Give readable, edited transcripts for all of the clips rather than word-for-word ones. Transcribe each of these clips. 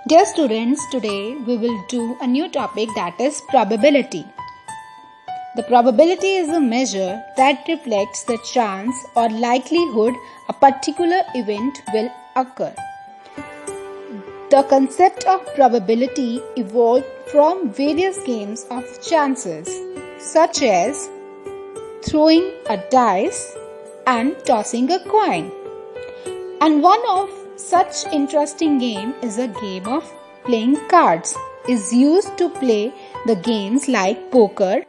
Dear students, today we will do a new topic, that is probability. The probability is a measure that reflects the chance or likelihood a particular event will occur. The concept of probability evolved from various games of chances, such as throwing a dice and tossing a coin. And one of such interesting game is a game of playing cards. Is used to play the games like poker.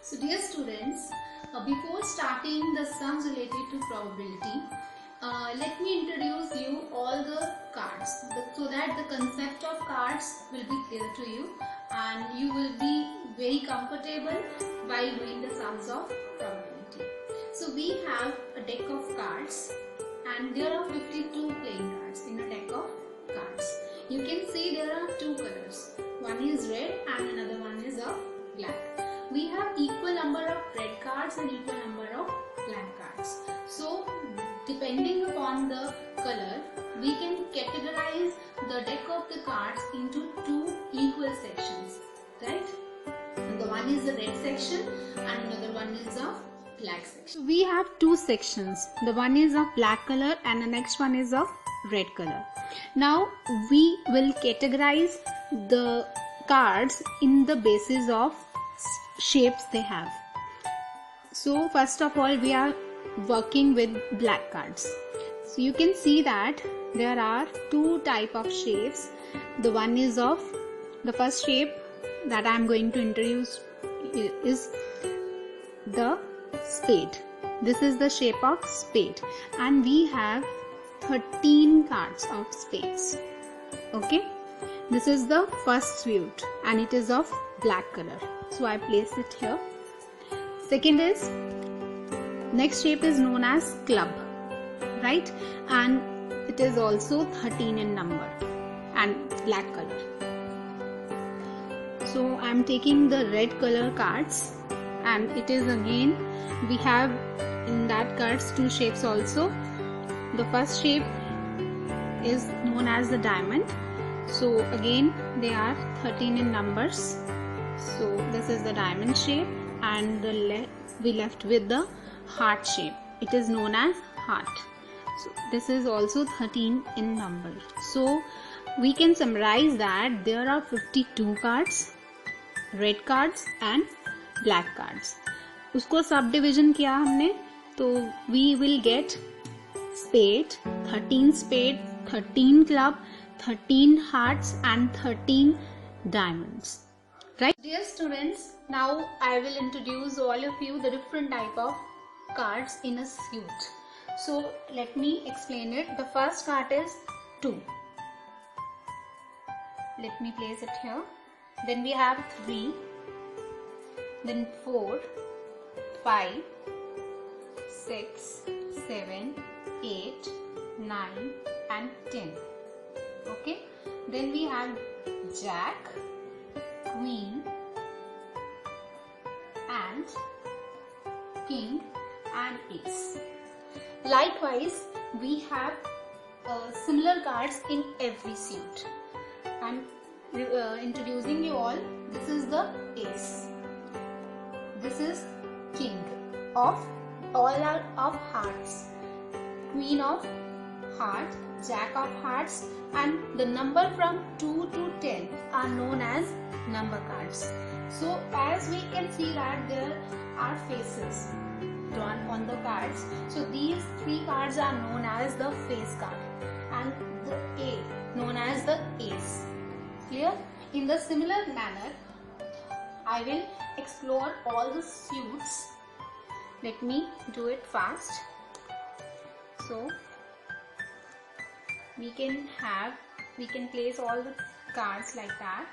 So dear students, before starting the sums related to probability, let me introduce you all the cards so that the concept of cards will be clear to you and you will be very comfortable while doing the sums of probability. So we have a deck of cards and there are 52 playing cards in a deck of cards. You can see there are two colors. One is red and another one is of black. We have equal number of red cards and equal number of black cards. So depending upon the color, we can categorize the deck of the cards into two equal sections, right? And the one is the red section and another one is of black section. So we have two sections. The one is of black color and the next one is of red color. Now we will categorize the cards in the basis of shapes they have. So first of all, we are working with black cards. So you can see that there are two type of shapes. The one is of the first shape that I am going to introduce is the spade. This is the shape of spade and we have 13 cards of spades. Okay, this is the first suit and it is of black color. So I place it here. Second is, next shape is known as club, right? And it is also 13 in number and black color. So I am taking the red color cards and it is again, we have in that cards two shapes also. The first shape is known as the diamond. So again they are 13 in numbers. So this is the diamond shape and we left with the heart shape. It is known as heart. So this is also 13 in number. So we can summarize that there are 52 cards, red cards and black cards. उसको sub division किया हमने तो we will get spade, 13 spade, 13 club, 13 hearts and 13 diamonds. Right? Dear students, now I will introduce all of you the different type of cards in a suit. So let me explain it. The first card is 2. Let me place it here. Then we have 3. Then 4, 5, 6, 7, 8, 9 and 10. Okay. Then we have Jack, Queen and King and Ace. Likewise, we have similar cards in every suit. I'm introducing you all. This is the Ace. This is King of all are of hearts, Queen of heart, Jack of hearts, and the number from 2 to 10 are known as number cards. So as we can see that there are faces drawn on the cards. So these three cards are known as the face card and the A known as the ace. Clear? In the similar manner, I will explore all the suits. Let me do it fast. So we can place all the cards like that.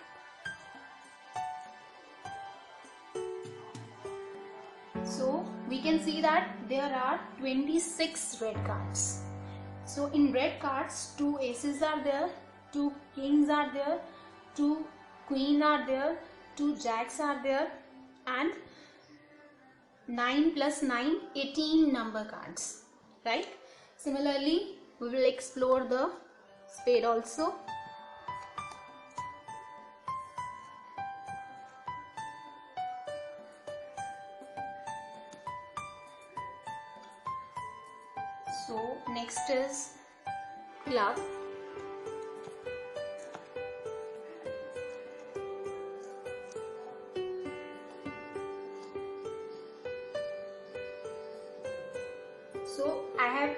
So we can see that there are 26 red cards. So in red cards, 2 aces are there, 2 kings are there, 2 queen are there, 2 jacks are there, and 9 plus 9, 18 number cards, right? Similarly, we will explore the spade also. Next is club. So I have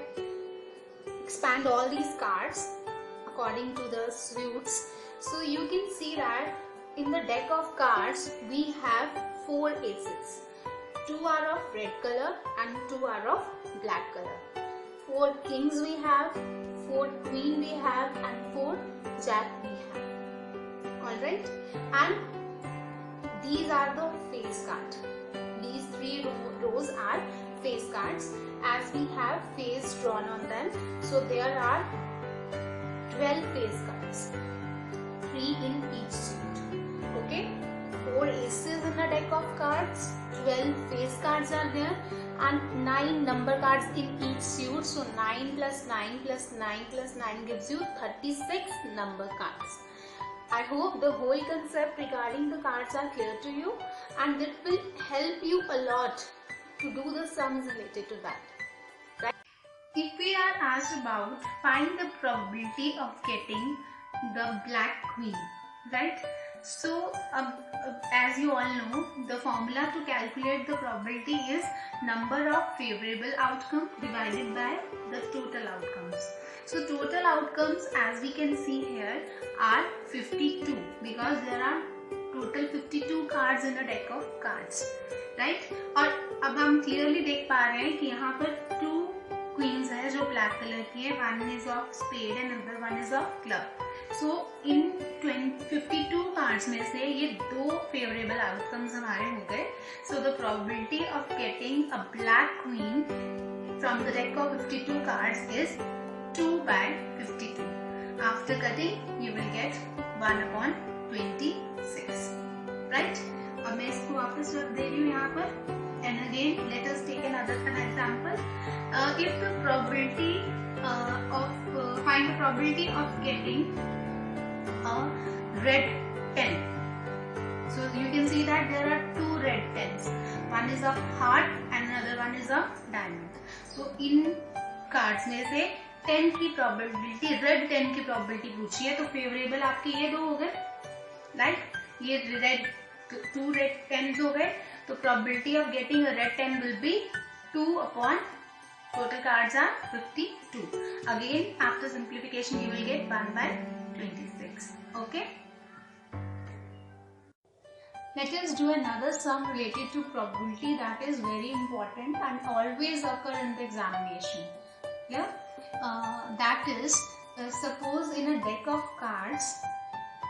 expand all these cards according to the suits. So you can see that in the deck of cards we have 4 aces. 2 are of red color and 2 are of black color. 4 kings we have, 4 queen we have, and 4 jack we have. Alright, and these are the face cards. These 3 rows are face cards as we have face drawn on them. So there are 12 face cards, 3 in each suit. Okay, 4 aces in a deck of cards, 12 face cards are there, and 9 number cards in each suit. So 9 plus 9 plus 9 plus 9 gives you 36 number cards. I hope the whole concept regarding the cards are clear to you, and it will help you a lot to do the sums related to that. Right? If we are asked about find the probability of getting the black queen, right? So as you all know, the formula to calculate the probability is number of favorable outcomes divided by the total outcomes. So total outcomes, as we can see here, are 52 because there are total 52 cards in a deck of cards, right? और अब हम clearly देख पा रहे हैं कि यहाँ पर 2 queens है जो black color की है, one is of spade and another one is of club. So in 52 cards में से ये 2 favorable outcomes हमारे हो गए. So the probability of getting a black queen from the deck of 52 cards is 2 by 52. After cutting, you will get 1 upon 26. Right? अब मैं इसको वापस रख दे रही हूँ यहाँ पर. And again, let us take an example. If the probability find the probability of getting a red 10. So you can see that there are 2 red 10s. One is of heart and another one is of diamond. So in cards में से 10 की probability, red 10 की probability पूछी है, तो favorable आपके ये 2 हो गए, right? ये red 2 red 10s हो गए, तो probability of getting a red 10 will be 2 upon total cards are 52. Again, after simplification, you will get 1 by 26. Okay. Let us do another sum related to probability that is very important and always occur in the examination. Yeah. That is, suppose in a deck of cards,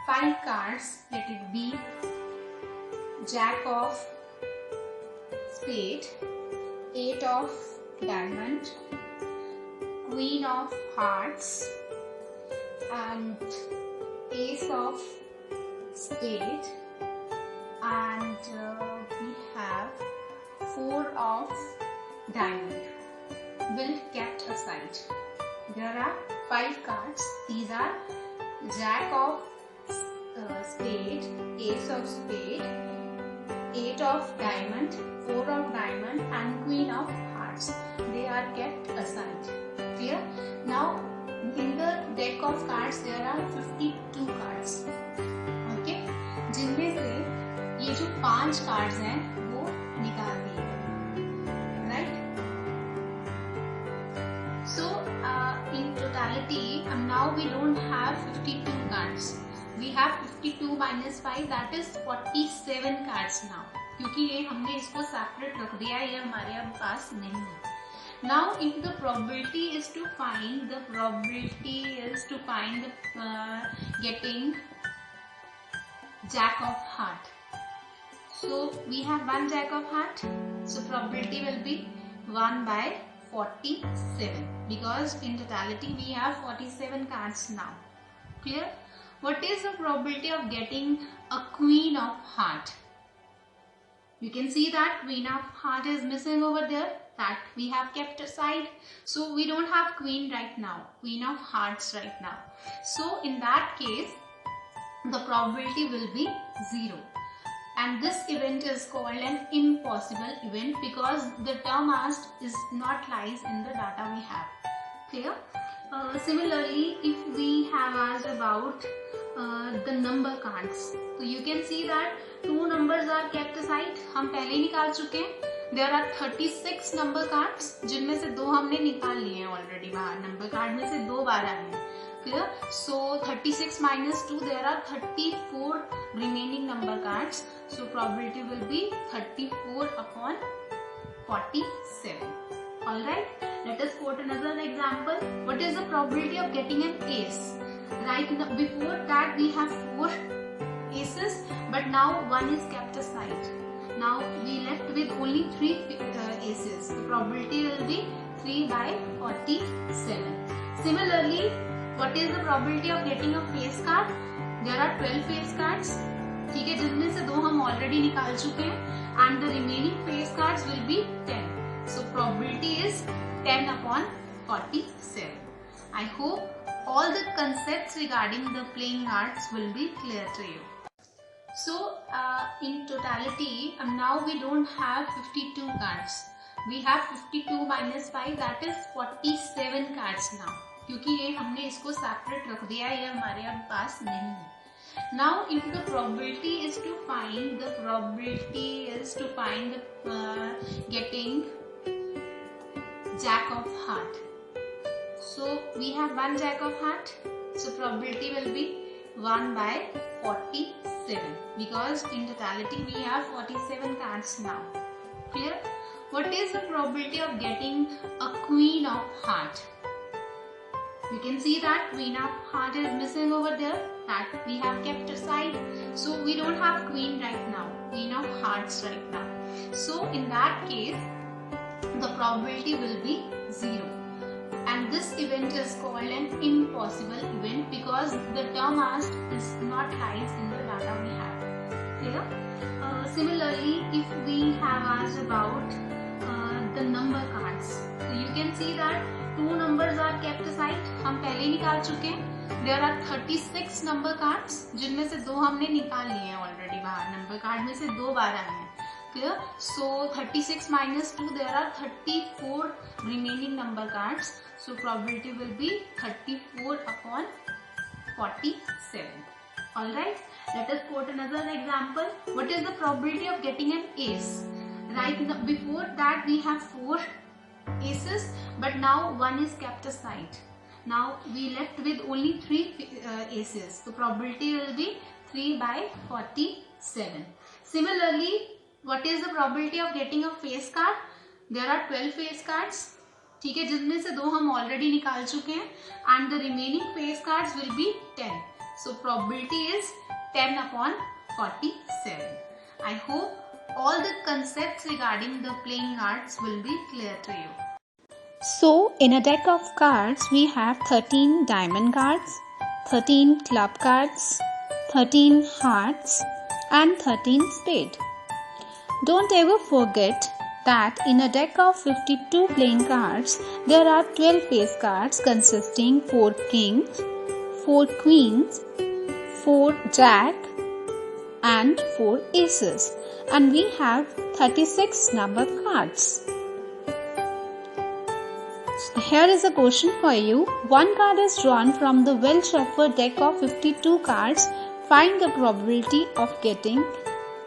5 cards, let it be jack of spade, 8 of diamond, queen of hearts, and ace of spade, and we have 4 of diamond will kept aside. There are 5 cards. These are jack of spade, ace of spade, 8 of diamond, 4 of diamond, and queen of hearts. They are kept aside. Clear? Now in the deck of cards there are 52 cards. Okay? जिनमें से ये जो 5 cards हैं वो निकाल दिए गए. Right? So in totality, now we don't have 52 cards. We have 52 minus 5, that is 47 cards now. क्योंकि ये हमने इसको separate रख दिया है, ये हमारे अब पास नहीं है. Now, if the probability is to find getting jack of heart. So we have 1 jack of heart. So probability will be 1 by 47 because in totality we have 47 cards now. Clear? What is the probability of getting a queen of heart? You can see that queen of heart is missing over there, that we have kept aside. So we don't have queen right now, queen of hearts right now. So in that case, the probability will be 0. And this event is called an impossible event because the term asked is not lies in the data we have. Clear? Similarly, if we have asked about the number cards, so you can see that two numbers are kept aside. हम पहले ही निकाल चुके हैं. There are 36 number cards, जिनमें से दो हमने निकाल लिए हैं ऑलरेडी बाहर. नंबर कार्ड में से दो बार आए हैं. Clear? So 36 minus 2, there are 34 remaining number cards. So probability will be 34 upon 47. Alright, let us quote another example. What is the probability of getting an ace? Right, before that we have 4 aces, but now one is kept aside. Now we left with only 3 aces. The probability will be 3 by 47. Similarly, what is the probability of getting a face card? There are 12 face cards. ठीक है, जिनमें से दो हम already निकाल चुके हैं. And the remaining face cards will be 10. So probability is 10 upon 47. I hope all the concepts regarding the playing cards will be clear to you. So in totality, now we don't have 52 cards. We have 52 minus 5, that is 47 cards now. क्योंकि ये हमने इसको separate रख दिया है, ये हमारे अब पास नहीं है. Now if the probability is to find getting jack of heart. So we have one jack of heart, so probability will be 1 by 47, because in totality we have 47 cards now. Clear? What is the probability of getting a queen of heart? You can see that queen of heart is missing over there, that we have kept aside. So we don't have queen right now, queen of hearts right now. So in that case, the probability will be 0. And this event is called an impossible event because the term asked is not lies in the data we have. Clear? Similarly, if we have asked about the number cards, so you can see that two numbers are kept aside. हम पहले ही निकाल चुके हैं. There are 36 number cards, जिनमें से दो हमने निकाल लिए हैं ऑलरेडी बाहर. नंबर कार्ड में से दो बार आए हैं. Clear? So 36 minus 2, there are 34 remaining number cards. So probability will be 34 upon 47. Alright, let us quote another example. What is the probability of getting an ace? Right, before that we have 4 aces, but now one is kept aside. Now we left with only 3 aces. So probability will be 3 by 47. Similarly, what is the probability of getting a face card? There are 12 face cards. ठीक है, जिनमें से दो हम already निकाल चुके हैं. And the remaining face cards will be 10. So probability is 10 upon 47. I hope all the concepts regarding the playing cards will be clear to you. So, in a deck of cards, we have 13 diamond cards, 13 club cards, 13 hearts, and 13 spade. Don't ever forget that in a deck of 52 playing cards, there are 12 face cards consisting 4 kings, 4 queens, 4 jack, and 4 aces. And we have 36 number cards. Here is a question for you. One card is drawn from the well-shuffled deck of 52 cards. Find the probability of getting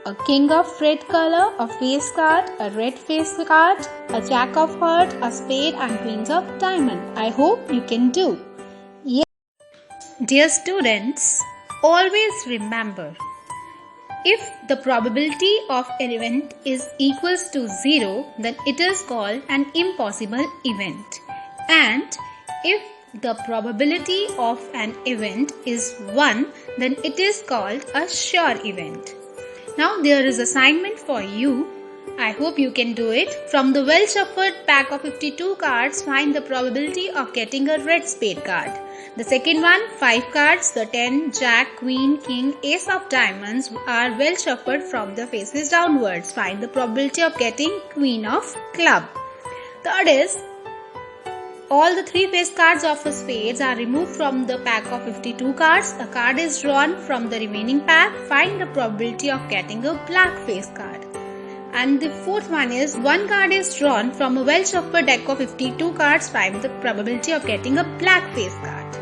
a king of red color, a face card, a red face card, a jack of heart, a spade, and queens of diamond. I hope you can do. Yes. Dear students, always remember, if the probability of an event is equals to 0, then it is called an impossible event. And if the probability of an event is 1, then it is called a sure event. Now there is assignment for you. I hope you can do it. From the well-shuffled pack of 52 cards, find the probability of getting a red spade card. The second one, 5 cards, the 10, jack, queen, king, ace of diamonds are well shuffled from the faces downwards. Find the probability of getting queen of club. Third is, all the 3 face cards of a spades are removed from the pack of 52 cards. A card is drawn from the remaining pack. Find the probability of getting a black face card. And the fourth one is, one card is drawn from a well-shuffled deck of 52 cards, find the probability of getting a black face card.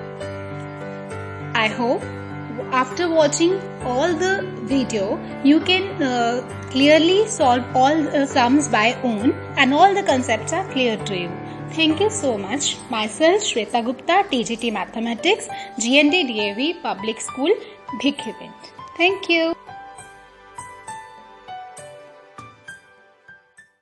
I hope after watching all the video, you can clearly solve all the sums by own and all the concepts are clear to you. Thank you so much. Myself Shweta Gupta, TGT Mathematics, GND DAV Public School, Bhikhiwin. Thank you.